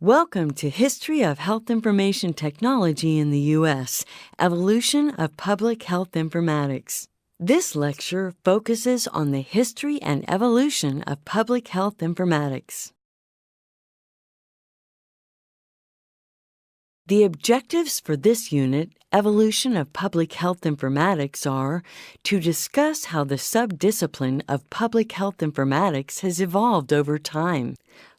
Welcome to History of Health Information Technology in the U.S., Evolution of Public Health Informatics. This lecture focuses on the history and evolution of public health informatics. The objectives for this unit, Evolution of Public Health Informatics, are to discuss how the subdiscipline of public health informatics has evolved over time.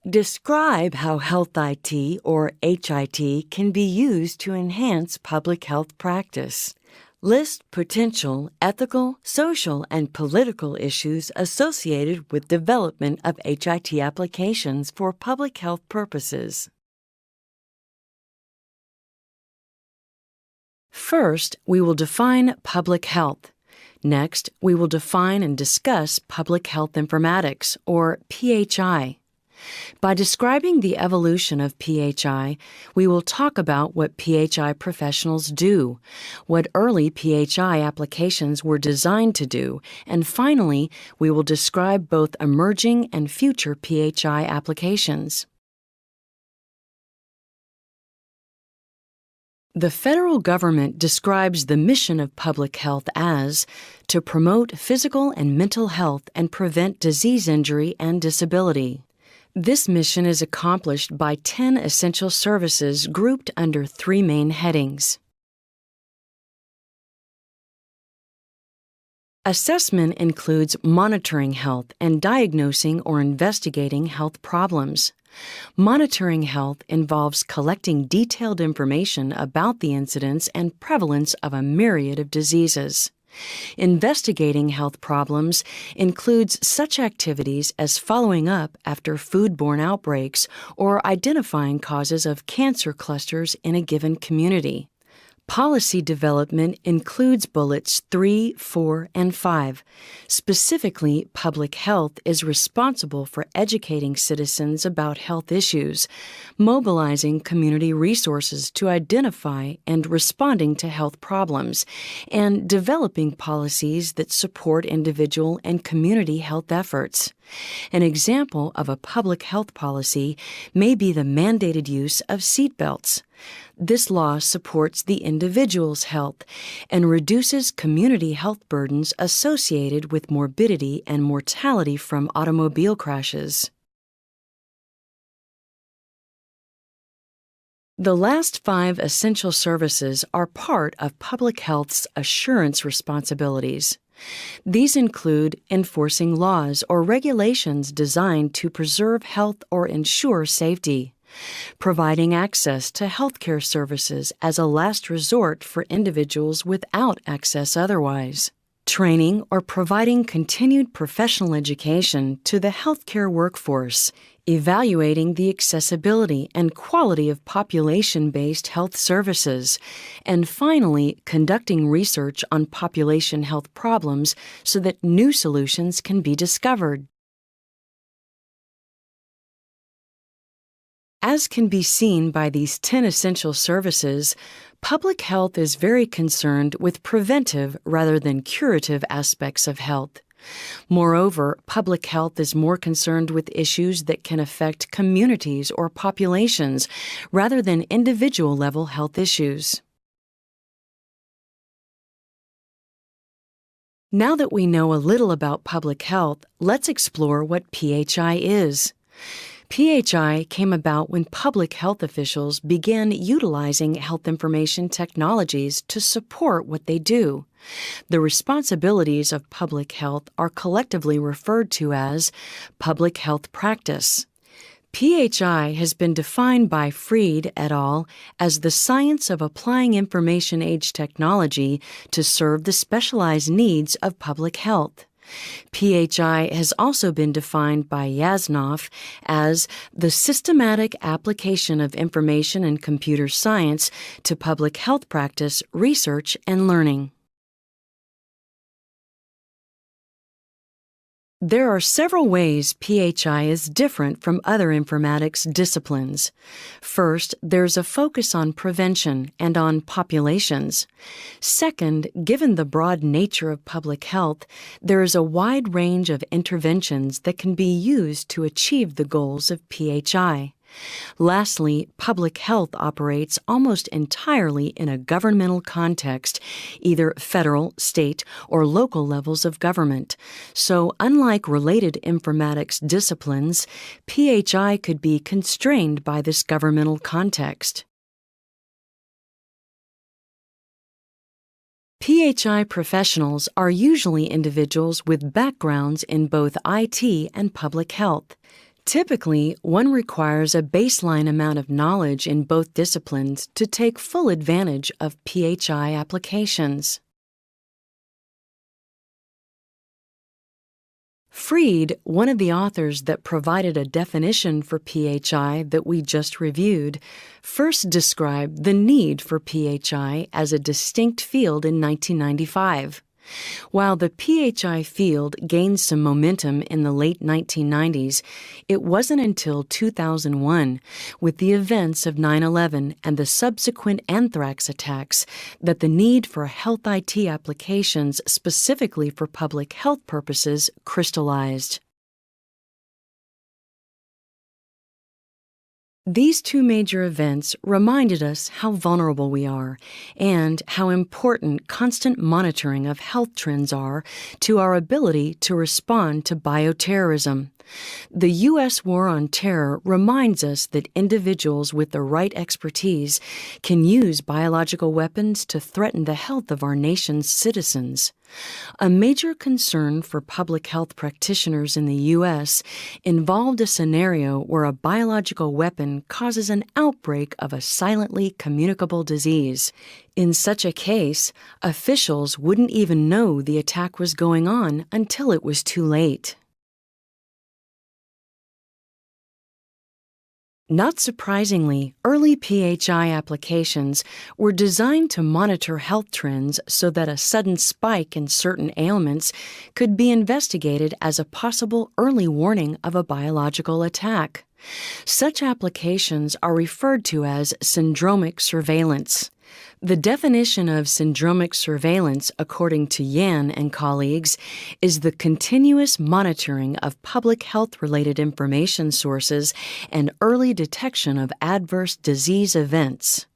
Describe how health IT, or HIT, can be used to enhance public health practice. List potential ethical, social, and political issues associated with development of HIT applications for public health purposes. First, we will define public health. Next, we will define and discuss public health informatics, or PHI. By describing the evolution of PHI, we will talk about what PHI professionals do, what early PHI applications were designed to do, and finally, we will describe both emerging and future PHI applications. The federal government describes the mission of public health as to promote physical and mental health and prevent disease injury and disability. This mission is accomplished by 10 essential services grouped under 3 main headings. Assessment includes monitoring health and diagnosing or investigating health problems. Monitoring health involves collecting detailed information about the incidence and prevalence of a myriad of diseases. Investigating health problems includes such activities as following up after foodborne outbreaks or identifying causes of cancer clusters in a given community. Policy development includes bullets 3, 4, and 5. Specifically, public health is responsible for educating citizens about health issues, mobilizing community resources to identify and responding to health problems, and developing policies that support individual and community health efforts. An example of a public health policy may be the mandated use of seatbelts. This law supports the individual's health and reduces community health burdens associated with morbidity and mortality from automobile crashes. The last 5 essential services are part of public health's assurance responsibilities. These include enforcing laws or regulations designed to preserve health or ensure safety, providing access to healthcare services as a last resort for individuals without access otherwise, training or providing continued professional education to the healthcare workforce, evaluating the accessibility and quality of population-based health services, and finally, conducting research on population health problems so that new solutions can be discovered. As can be seen by these 10 essential services, public health is very concerned with preventive rather than curative aspects of health. Moreover, public health is more concerned with issues that can affect communities or populations rather than individual-level health issues. Now that we know a little about public health, let's explore what PHI is. PHI came about when public health officials began utilizing health information technologies to support what they do. The responsibilities of public health are collectively referred to as public health practice. PHI has been defined by Freed et al. As the science of applying information age technology to serve the specialized needs of public health. PHI has also been defined by Yasnoff as the systematic application of information and computer science to public health practice, research, and learning. There are several ways PHI is different from other informatics disciplines. First, there's a focus on prevention and on populations. Second, given the broad nature of public health, there is a wide range of interventions that can be used to achieve the goals of PHI. Lastly, public health operates almost entirely in a governmental context, either federal, state, or local levels of government. So, unlike related informatics disciplines, PHI could be constrained by this governmental context. PHI professionals are usually individuals with backgrounds in both IT and public health. Typically, one requires a baseline amount of knowledge in both disciplines to take full advantage of PHI applications. Freed, one of the authors that provided a definition for PHI that we just reviewed, first described the need for PHI as a distinct field in 1995. While the PHI field gained some momentum in the late 1990s, it wasn't until 2001, with the events of 9/11 and the subsequent anthrax attacks, that the need for health IT applications specifically for public health purposes crystallized. These two major events reminded us how vulnerable we are and how important constant monitoring of health trends are to our ability to respond to bioterrorism. The U.S. war on terror reminds us that individuals with the right expertise can use biological weapons to threaten the health of our nation's citizens. A major concern for public health practitioners in the U.S. involved a scenario where a biological weapon causes an outbreak of a silently communicable disease. In such a case, officials wouldn't even know the attack was going on until it was too late. Not surprisingly, early PHI applications were designed to monitor health trends so that a sudden spike in certain ailments could be investigated as a possible early warning of a biological attack. Such applications are referred to as syndromic surveillance. The definition of syndromic surveillance, according to Yan and colleagues, is the continuous monitoring of public health-related information sources and early detection of adverse disease events.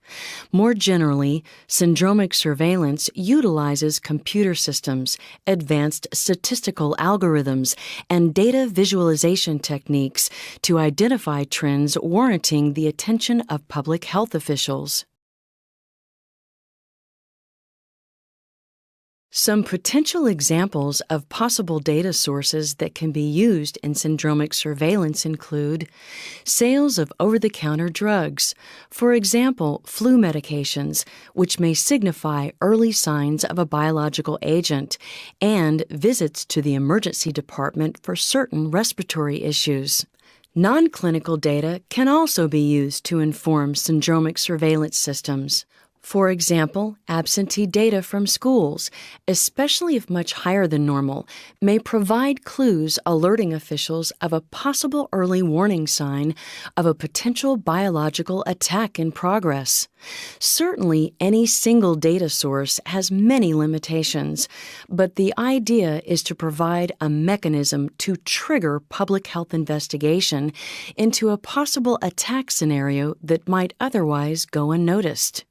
More generally, syndromic surveillance utilizes computer systems, advanced statistical algorithms, and data visualization techniques to identify trends warranting the attention of public health officials. Some potential examples of possible data sources that can be used in syndromic surveillance include sales of over-the-counter drugs, for example, flu medications, which may signify early signs of a biological agent, and visits to the emergency department for certain respiratory issues. Non-clinical data can also be used to inform syndromic surveillance systems. For example, absentee data from schools, especially if much higher than normal, may provide clues alerting officials of a possible early warning sign of a potential biological attack in progress. Certainly, any single data source has many limitations, but the idea is to provide a mechanism to trigger public health investigation into a possible attack scenario that might otherwise go unnoticed.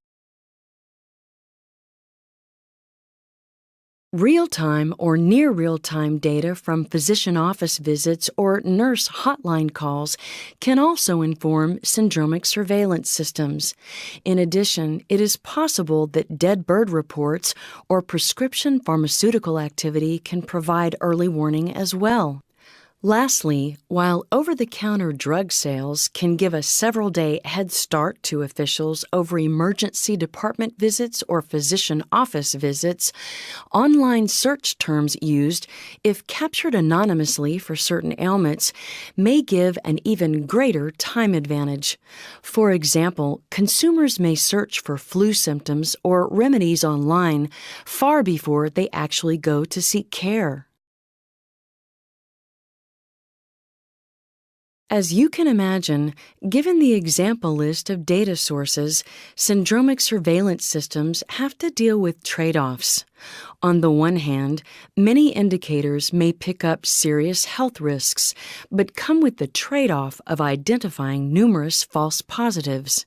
Real-time or near real-time data from physician office visits or nurse hotline calls can also inform syndromic surveillance systems. In addition, it is possible that dead bird reports or prescription pharmaceutical activity can provide early warning as well. Lastly, while over-the-counter drug sales can give a several-day head start to officials over emergency department visits or physician office visits, online search terms used, if captured anonymously for certain ailments, may give an even greater time advantage. For example, consumers may search for flu symptoms or remedies online far before they actually go to seek care. As you can imagine, given the example list of data sources, syndromic surveillance systems have to deal with trade-offs. On the one hand, many indicators may pick up serious health risks, but come with the trade-off of identifying numerous false positives.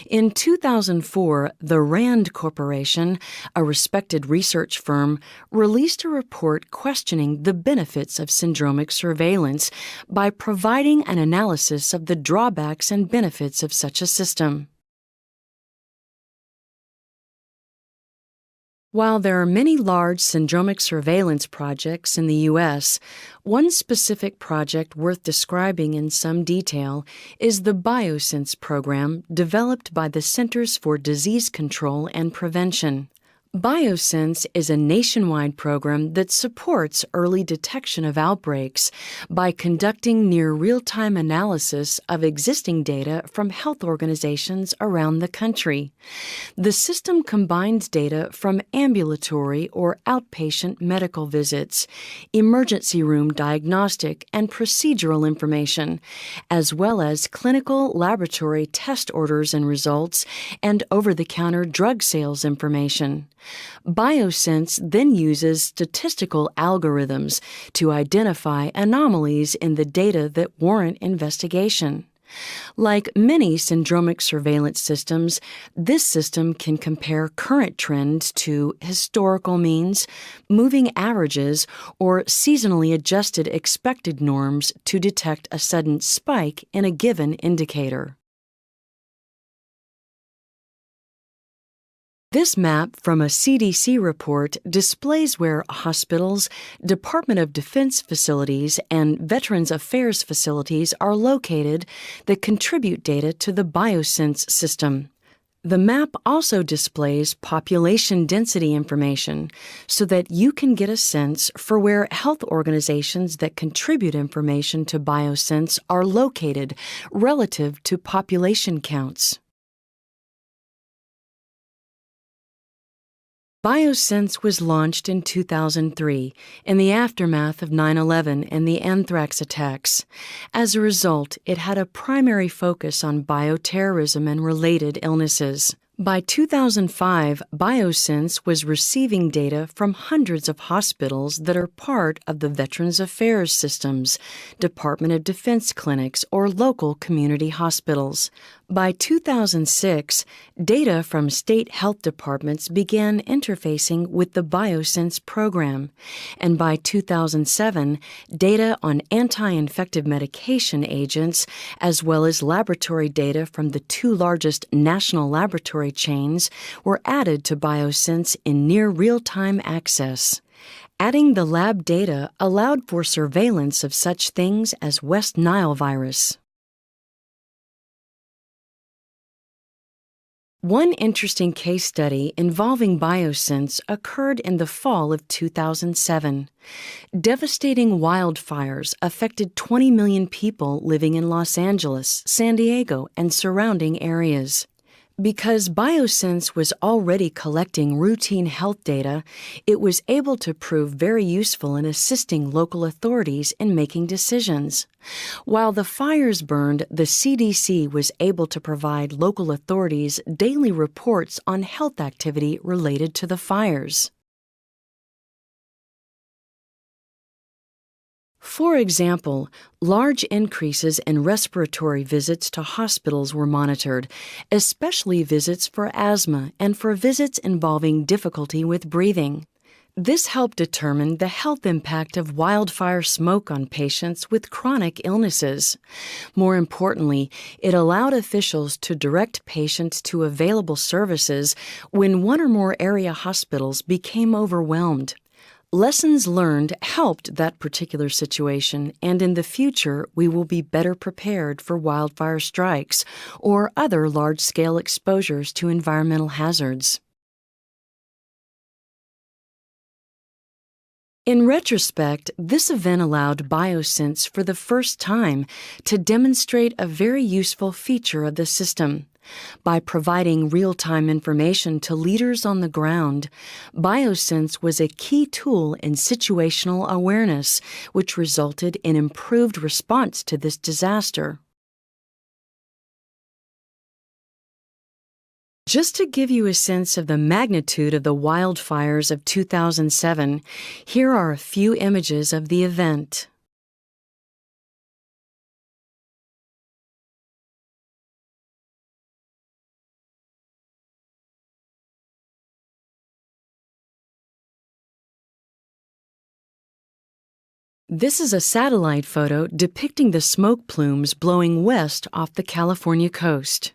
In 2004, the RAND Corporation, a respected research firm, released a report questioning the benefits of syndromic surveillance by providing an analysis of the drawbacks and benefits of such a system. While there are many large syndromic surveillance projects in the U.S., one specific project worth describing in some detail is the BioSense program developed by the Centers for Disease Control and Prevention. BioSense is a nationwide program that supports early detection of outbreaks by conducting near real-time analysis of existing data from health organizations around the country. The system combines data from ambulatory or outpatient medical visits, emergency room diagnostic and procedural information, as well as clinical laboratory test orders and results and over-the-counter drug sales information. BioSense then uses statistical algorithms to identify anomalies in the data that warrant investigation. Like many syndromic surveillance systems, this system can compare current trends to historical means, moving averages, or seasonally adjusted expected norms to detect a sudden spike in a given indicator. This map from a CDC report displays where hospitals, Department of Defense facilities, and Veterans Affairs facilities are located that contribute data to the BioSense system. The map also displays population density information so that you can get a sense for where health organizations that contribute information to BioSense are located relative to population counts. BioSense was launched in 2003 in the aftermath of 9/11 and the anthrax attacks. As a result, it had a primary focus on bioterrorism and related illnesses. By 2005, BioSense was receiving data from hundreds of hospitals that are part of the Veterans Affairs systems, Department of Defense clinics, or local community hospitals. By 2006, data from state health departments began interfacing with the BioSense program, and by 2007, data on anti-infective medication agents, as well as laboratory data from the two largest national laboratory chains, were added to BioSense in near real-time access. Adding the lab data allowed for surveillance of such things as West Nile virus. One interesting case study involving BioSense occurred in the fall of 2007. Devastating wildfires affected 20 million people living in Los Angeles, San Diego, and surrounding areas. Because BioSense was already collecting routine health data, it was able to prove very useful in assisting local authorities in making decisions. While the fires burned, the CDC was able to provide local authorities daily reports on health activity related to the fires. For example, large increases in respiratory visits to hospitals were monitored, especially visits for asthma and for visits involving difficulty with breathing. This helped determine the health impact of wildfire smoke on patients with chronic illnesses. More importantly, it allowed officials to direct patients to available services when one or more area hospitals became overwhelmed. Lessons learned helped that particular situation, and in the future we will be better prepared for wildfire strikes or other large-scale exposures to environmental hazards. In retrospect, this event allowed BioSense for the first time to demonstrate a very useful feature of the system. By providing real-time information to leaders on the ground, BioSense was a key tool in situational awareness, which resulted in improved response to this disaster. Just to give you a sense of the magnitude of the wildfires of 2007, here are a few images of the event. This is a satellite photo depicting the smoke plumes blowing west off the California coast.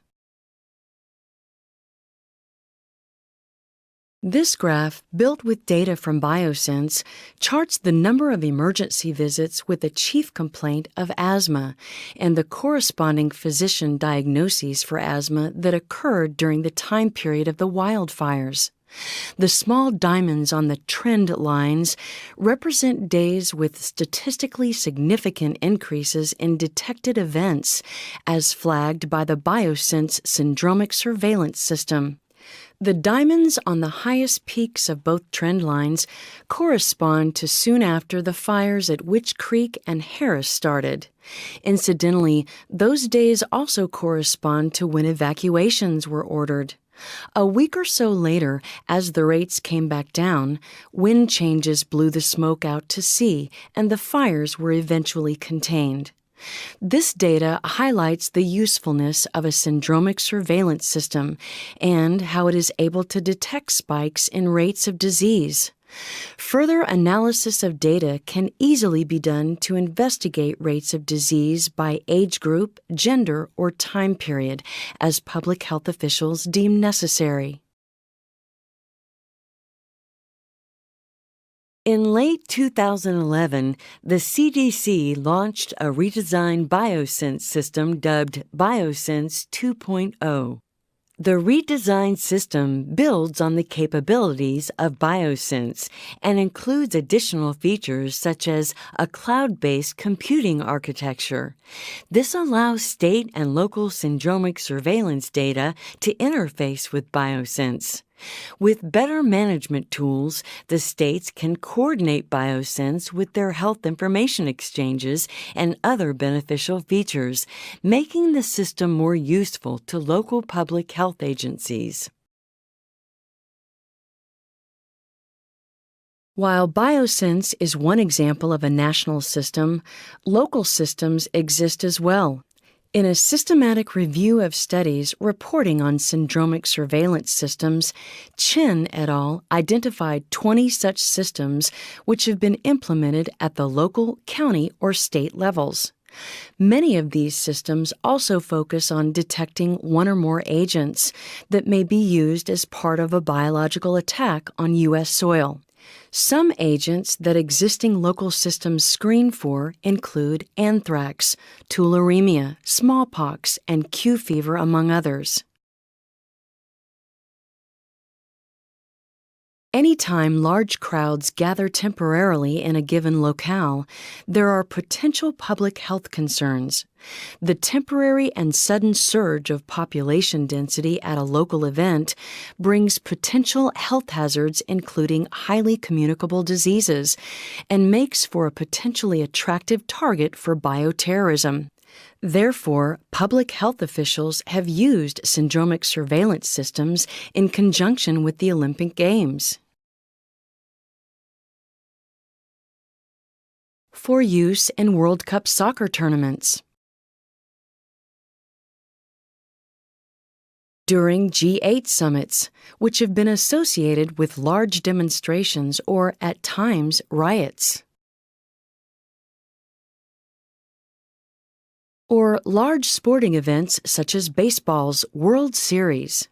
This graph, built with data from BioSense, charts the number of emergency visits with a chief complaint of asthma and the corresponding physician diagnoses for asthma that occurred during the time period of the wildfires. The small diamonds on the trend lines represent days with statistically significant increases in detected events, as flagged by the BioSense Syndromic surveillance system. The diamonds on the highest peaks of both trend lines correspond to soon after the fires at Witch Creek and Harris started. Incidentally, those days also correspond to when evacuations were ordered. A week or so later, as the rates came back down, wind changes blew the smoke out to sea, and the fires were eventually contained. This data highlights the usefulness of a syndromic surveillance system and how it is able to detect spikes in rates of disease. Further analysis of data can easily be done to investigate rates of disease by age group, gender, or time period, as public health officials deem necessary. In late 2011, the CDC launched a redesigned BioSense system dubbed BioSense 2.0. The redesigned system builds on the capabilities of BioSense and includes additional features such as a cloud-based computing architecture. This allows state and local syndromic surveillance data to interface with BioSense. With better management tools, the states can coordinate BioSense with their health information exchanges and other beneficial features, making the system more useful to local public health agencies. While BioSense is one example of a national system, local systems exist as well. In a systematic review of studies reporting on syndromic surveillance systems, Chen et al. Identified 20 such systems which have been implemented at the local, county, or state levels. Many of these systems also focus on detecting one or more agents that may be used as part of a biological attack on U.S. soil. Some agents that existing local systems screen for include anthrax, tularemia, smallpox, and Q fever, among others. Anytime large crowds gather temporarily in a given locale, there are potential public health concerns. The temporary and sudden surge of population density at a local event brings potential health hazards, including highly communicable diseases, and makes for a potentially attractive target for bioterrorism. Therefore, public health officials have used syndromic surveillance systems in conjunction with the Olympic Games. For use in World Cup soccer tournaments. During G8 summits, which have been associated with large demonstrations or, at times, riots. Or large sporting events such as baseball's World Series.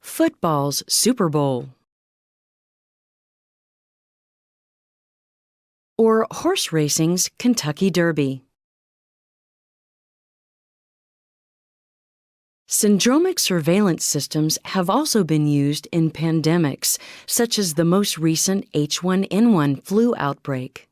Football's Super Bowl. Or horse racing's Kentucky Derby. Syndromic surveillance systems have also been used in pandemics, such as the most recent H1N1 flu outbreak.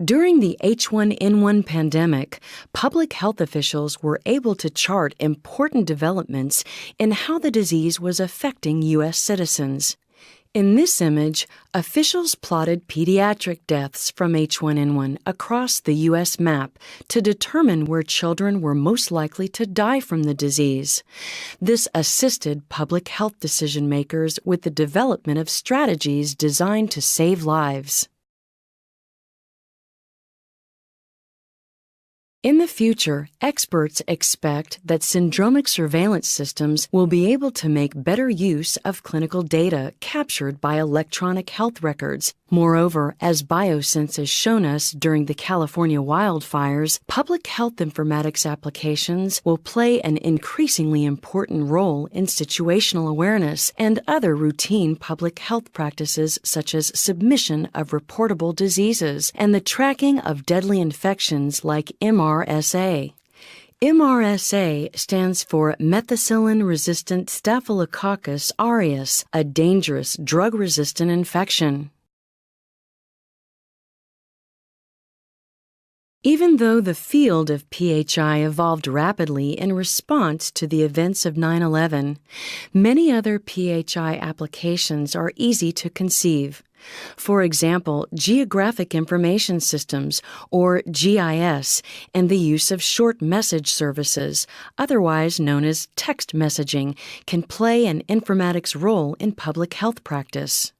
During the H1N1 pandemic, public health officials were able to chart important developments in how the disease was affecting U.S. citizens. In this image, officials plotted pediatric deaths from H1N1 across the U.S. map to determine where children were most likely to die from the disease. This assisted public health decision-makers with the development of strategies designed to save lives. In the future, experts expect that syndromic surveillance systems will be able to make better use of clinical data captured by electronic health records. Moreover, as BioSense has shown us during the California wildfires, public health informatics applications will play an increasingly important role in situational awareness and other routine public health practices such as submission of reportable diseases and the tracking of deadly infections like MRSA. MRSA stands for methicillin-resistant Staphylococcus aureus, a dangerous drug-resistant infection. Even though the field of PHI evolved rapidly in response to the events of 9/11, many other PHI applications are easy to conceive. For example, Geographic Information Systems, or GIS, and the use of short message services, otherwise known as text messaging, can play an informatics role in public health practice.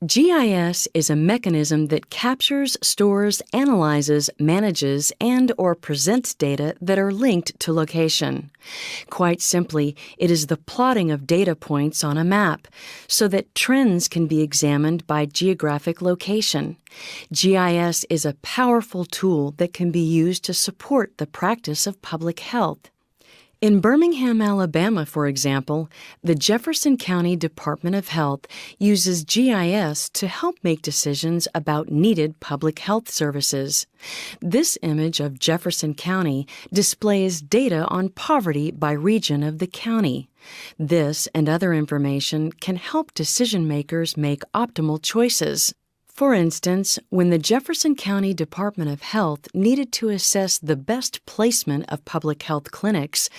GIS is a mechanism that captures, stores, analyzes, manages, and/or presents data that are linked to location. Quite simply, it is the plotting of data points on a map so that trends can be examined by geographic location. GIS is a powerful tool that can be used to support the practice of public health. In Birmingham, Alabama, for example, the Jefferson County Department of Health uses GIS to help make decisions about needed public health services. This image of Jefferson County displays data on poverty by region of the county. This and other information can help decision-makers make optimal choices. For instance, when the Jefferson County Department of Health needed to assess the best placement of public health clinics,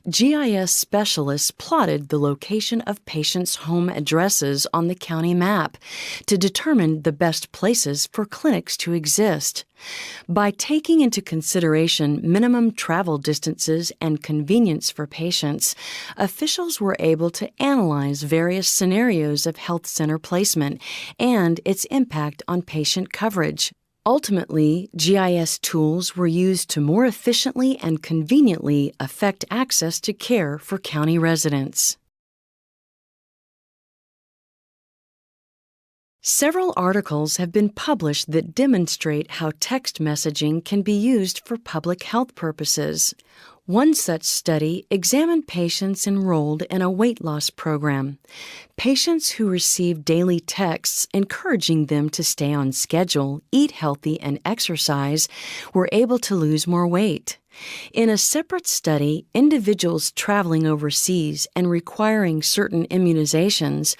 GIS specialists plotted the location of patients' home addresses on the county map to determine the best places for clinics to exist. By taking into consideration minimum travel distances and convenience for patients, officials were able to analyze various scenarios of health center placement and its impact on patient coverage. Ultimately, GIS tools were used to more efficiently and conveniently affect access to care for county residents. Several articles have been published that demonstrate how text messaging can be used for public health purposes. One such study examined patients enrolled in a weight loss program. Patients who received daily texts encouraging them to stay on schedule, eat healthy, and exercise were able to lose more weight. In a separate study, individuals traveling overseas and requiring certain immunizations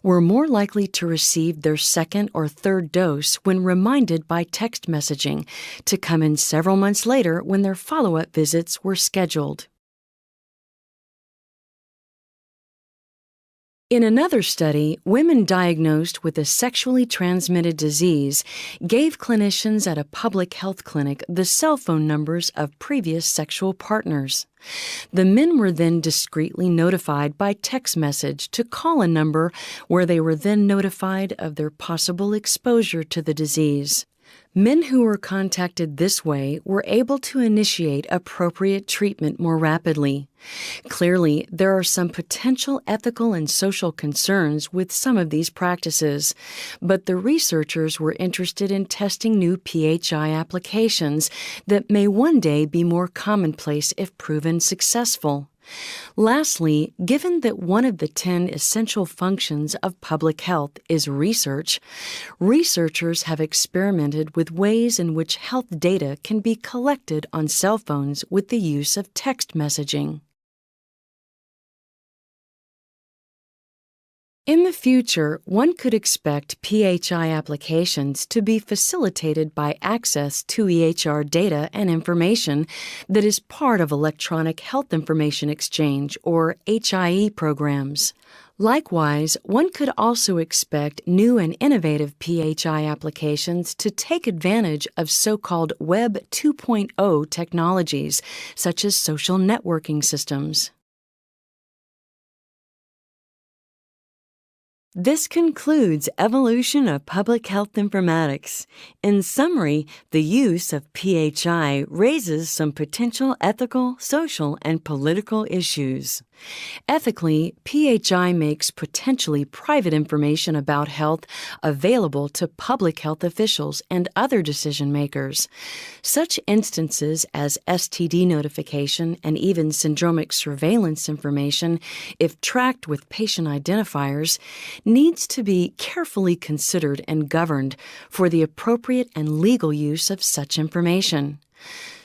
were more likely to receive their second or third dose when reminded by text messaging to come in several months later when their follow-up visits were scheduled. In another study, women diagnosed with a sexually transmitted disease gave clinicians at a public health clinic the cell phone numbers of previous sexual partners. The men were then discreetly notified by text message to call a number where they were then notified of their possible exposure to the disease. Men who were contacted this way were able to initiate appropriate treatment more rapidly. Clearly, there are some potential ethical and social concerns with some of these practices, but the researchers were interested in testing new PHI applications that may one day be more commonplace if proven successful. Lastly, given that one of the 10 essential functions of public health is research, researchers have experimented with ways in which health data can be collected on cell phones with the use of text messaging. In the future, one could expect PHI applications to be facilitated by access to EHR data and information that is part of Electronic Health Information Exchange, or HIE programs. Likewise, one could also expect new and innovative PHI applications to take advantage of so-called Web 2.0 technologies, such as social networking systems. This concludes Evolution of Public Health Informatics. In summary, the use of PHI raises some potential ethical, social, and political issues. Ethically, PHI makes potentially private information about health available to public health officials and other decision makers. Such instances as STD notification and even syndromic surveillance information, if tracked with patient identifiers, needs to be carefully considered and governed for the appropriate and legal use of such information.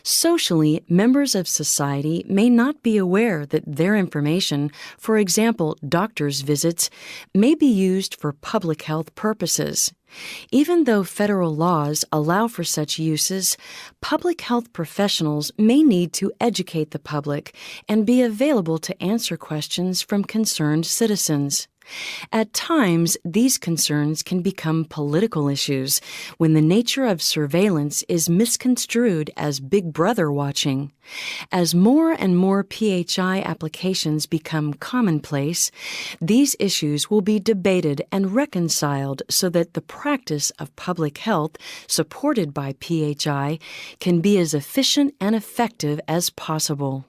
Socially, members of society may not be aware that their information, for example, doctors' visits, may be used for public health purposes. Even though federal laws allow for such uses, public health professionals may need to educate the public and be available to answer questions from concerned citizens. At times, these concerns can become political issues when the nature of surveillance is misconstrued as Big Brother watching. As more and more PHI applications become commonplace, these issues will be debated and reconciled so that the practice of public health supported by PHI can be as efficient and effective as possible.